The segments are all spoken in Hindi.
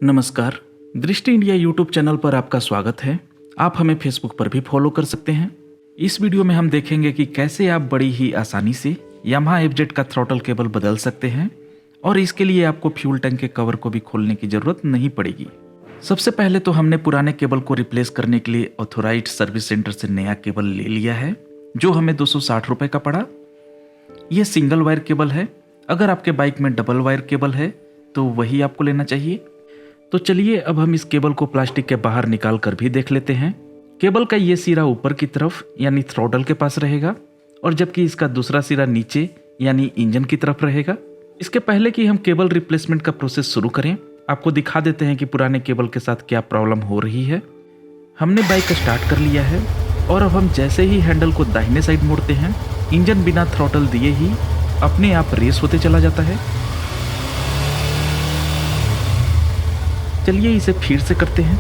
नमस्कार। दृष्टि इंडिया यूट्यूब चैनल पर आपका स्वागत है। आप हमें फेसबुक पर भी फॉलो कर सकते हैं। इस वीडियो में हम देखेंगे कि कैसे आप बड़ी ही आसानी से यामाहा एफजेड का थ्रॉटल केबल बदल सकते हैं और इसके लिए आपको फ्यूल टैंक के कवर को भी खोलने की ज़रूरत नहीं पड़ेगी। सबसे पहले तो हमने पुराने केबल को रिप्लेस करने के लिए ऑथोराइज्ड सर्विस सेंटर से नया केबल ले लिया है, जो हमें 260 रुपये का पड़ा। यह सिंगल वायर केबल है। अगर आपके बाइक में डबल वायर केबल है तो वही आपको लेना चाहिए। तो चलिए अब हम इस केबल को प्लास्टिक के बाहर निकाल कर भी देख लेते हैं। केबल का ये सिरा ऊपर की तरफ यानी थ्रॉटल के पास रहेगा और जबकि इसका दूसरा सिरा नीचे यानी इंजन की तरफ रहेगा। इसके पहले कि हम केबल रिप्लेसमेंट का प्रोसेस शुरू करें, आपको दिखा देते हैं कि पुराने केबल के साथ क्या प्रॉब्लम हो रही है। हमने बाइक का स्टार्ट कर लिया है और अब हम जैसे ही हैंडल को दाहिने साइड मोड़ते हैं, इंजन बिना थ्रॉटल दिए ही अपने आप रेस होते चला जाता है। चलिए इसे फिर से करते हैं।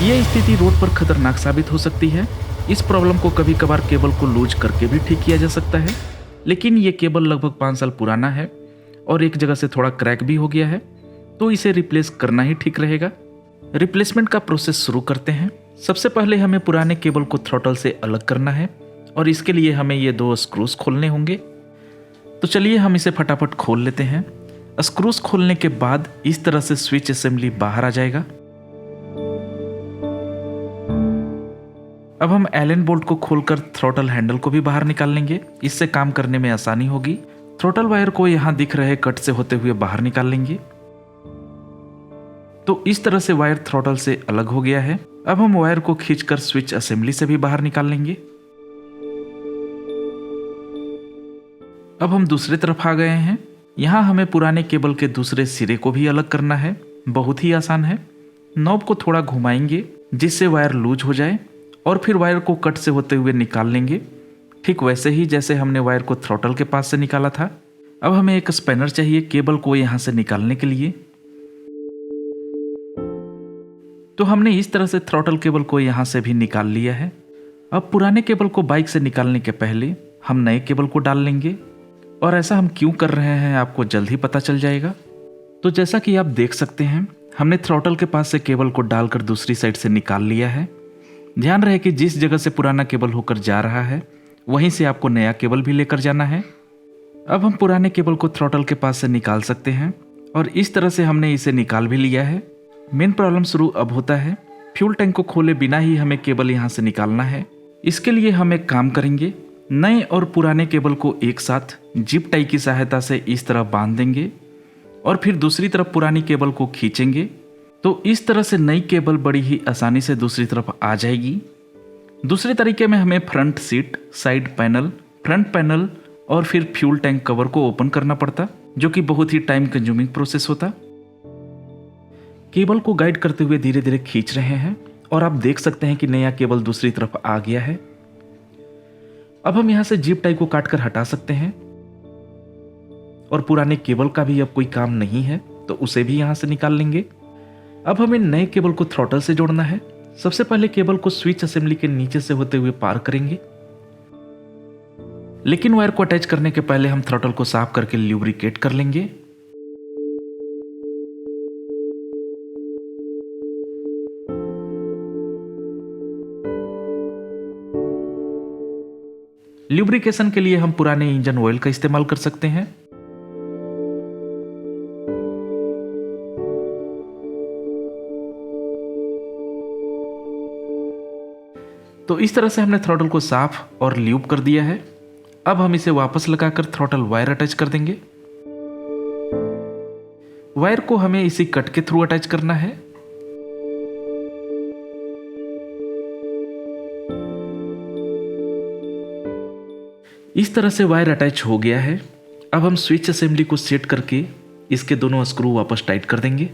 यह स्थिति रोड पर खतरनाक साबित हो सकती है। इस प्रॉब्लम को कभी कभार केबल को लूज करके भी ठीक किया जा सकता है, लेकिन यह केबल लगभग 5 साल पुराना है और एक जगह से थोड़ा क्रैक भी हो गया है, तो इसे रिप्लेस करना ही ठीक रहेगा। रिप्लेसमेंट का प्रोसेस शुरू करते हैं। सबसे पहले हमें पुराने केबल को थ्रॉटल से अलग करना है और इसके लिए हमें ये 2 स्क्रूज खोलने होंगे। तो चलिए हम इसे फटाफट खोल लेते हैं। स्क्रूज खोलने के बाद इस तरह से स्विच असेंबली बाहर आ जाएगा। अब हम एलन बोल्ट को खोलकर थ्रॉटल हैंडल को भी बाहर निकाल लेंगे। इससे काम करने में आसानी होगी। थ्रॉटल वायर को यहां दिख रहे कट से होते हुए बाहर निकाल लेंगे। तो इस तरह से वायर थ्रॉटल से अलग हो गया है। अब हम वायर को खींचकर स्विच असेंबली से भी बाहर निकाल लेंगे। अब हम दूसरी तरफ आ गए हैं। यहाँ हमें पुराने केबल के दूसरे सिरे को भी अलग करना है। बहुत ही आसान है। नॉब को थोड़ा घुमाएंगे जिससे वायर लूज हो जाए और फिर वायर को कट से होते हुए निकाल लेंगे, ठीक वैसे ही जैसे हमने वायर को थ्रॉटल के पास से निकाला था। अब हमें एक स्पैनर चाहिए केबल को यहाँ से निकालने के लिए। तो हमने इस तरह से थ्रॉटल केबल को यहाँ से भी निकाल लिया है। अब पुराने केबल को बाइक से निकालने के पहले हम नए केबल को डाल लेंगे और ऐसा हम क्यों कर रहे हैं आपको जल्द ही पता चल जाएगा। तो जैसा कि आप देख सकते हैं, हमने थ्रॉटल के पास से केबल को डालकर दूसरी साइड से निकाल लिया है। ध्यान रहे कि जिस जगह से पुराना केबल होकर जा रहा है वहीं से आपको नया केबल भी लेकर जाना है। अब हम पुराने केबल को थ्रॉटल के पास से निकाल सकते हैं और इस तरह से हमने इसे निकाल भी लिया है। मेन प्रॉब्लम शुरू अब होता है। फ्यूल टैंक को खोले बिना ही हमें केबल यहाँ से निकालना है। इसके लिए हम एक काम करेंगे, नए और पुराने केबल को एक साथ जिप टाई की सहायता से इस तरह बांध देंगे और फिर दूसरी तरफ पुरानी केबल को खींचेंगे। तो इस तरह से नई केबल बड़ी ही आसानी से दूसरी तरफ आ जाएगी। दूसरे तरीके में हमें front seat, side panel, front panel और फिर फ्यूल टैंक कवर को ओपन करना पड़ता, जो कि बहुत ही टाइम कंज्यूमिंग प्रोसेस होता। केबल को गाइड करते हुए धीरे धीरे खींच रहे हैं और आप देख सकते हैं कि नया केबल दूसरी तरफ आ गया है। अब हम यहां से जिप टाई को काटकर हटा सकते हैं और पुराने केबल का भी अब कोई काम नहीं है तो उसे भी यहां से निकाल लेंगे। अब हमें नए केबल को थ्रॉटल से जोड़ना है। सबसे पहले केबल को स्विच असेंबली के नीचे से होते हुए पार करेंगे, लेकिन वायर को अटैच करने के पहले हम थ्रॉटल को साफ करके ल्यूब्रिकेट कर लेंगे। ल्यूब्रिकेशन के लिए हम पुराने इंजन ऑयल का इस्तेमाल कर सकते हैं। तो इस तरह से हमने थ्रॉटल को साफ और ल्यूब कर दिया है। अब हम इसे वापस लगाकर थ्रॉटल वायर अटैच कर देंगे। वायर को हमें इसी कट के थ्रू अटैच करना है। इस तरह से वायर अटैच हो गया है। अब हम स्विच असेंबली को सेट करके इसके दोनों स्क्रू वापस टाइट कर देंगे।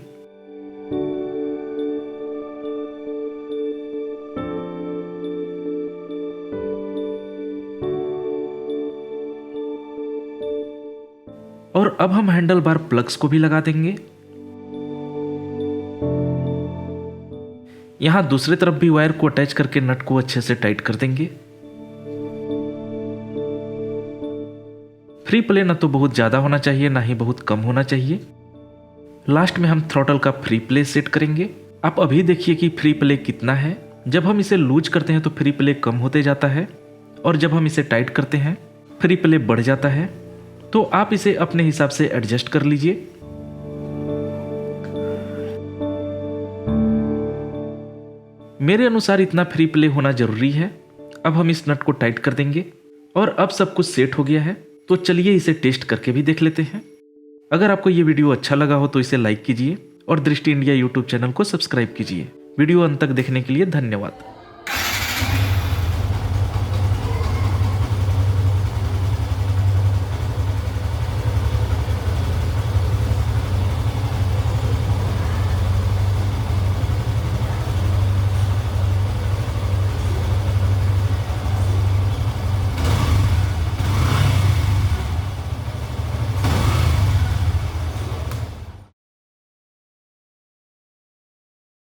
और अब हम हैंडल बार प्लग्स को भी लगा देंगे। यहां दूसरी तरफ भी वायर को अटैच करके नट को अच्छे से टाइट कर देंगे। फ्री प्ले ना तो बहुत ज़्यादा होना चाहिए ना ही बहुत कम होना चाहिए। लास्ट में हम थ्रॉटल का फ्री प्ले सेट करेंगे। आप अभी देखिए कि फ्री प्ले कितना है। जब हम इसे लूज करते हैं तो फ्री प्ले कम होते जाता है और जब हम इसे टाइट करते हैं फ्री प्ले बढ़ जाता है। तो आप इसे अपने हिसाब से एडजस्ट कर लीजिए। मेरे अनुसार इतना फ्री प्ले होना जरूरी है। अब हम इस नट को टाइट कर देंगे और अब सब कुछ सेट हो गया है। तो चलिए इसे टेस्ट करके भी देख लेते हैं। अगर आपको ये वीडियो अच्छा लगा हो तो इसे लाइक कीजिए और दृष्टि इंडिया यूट्यूब चैनल को सब्सक्राइब कीजिए। वीडियो अंत तक देखने के लिए धन्यवाद।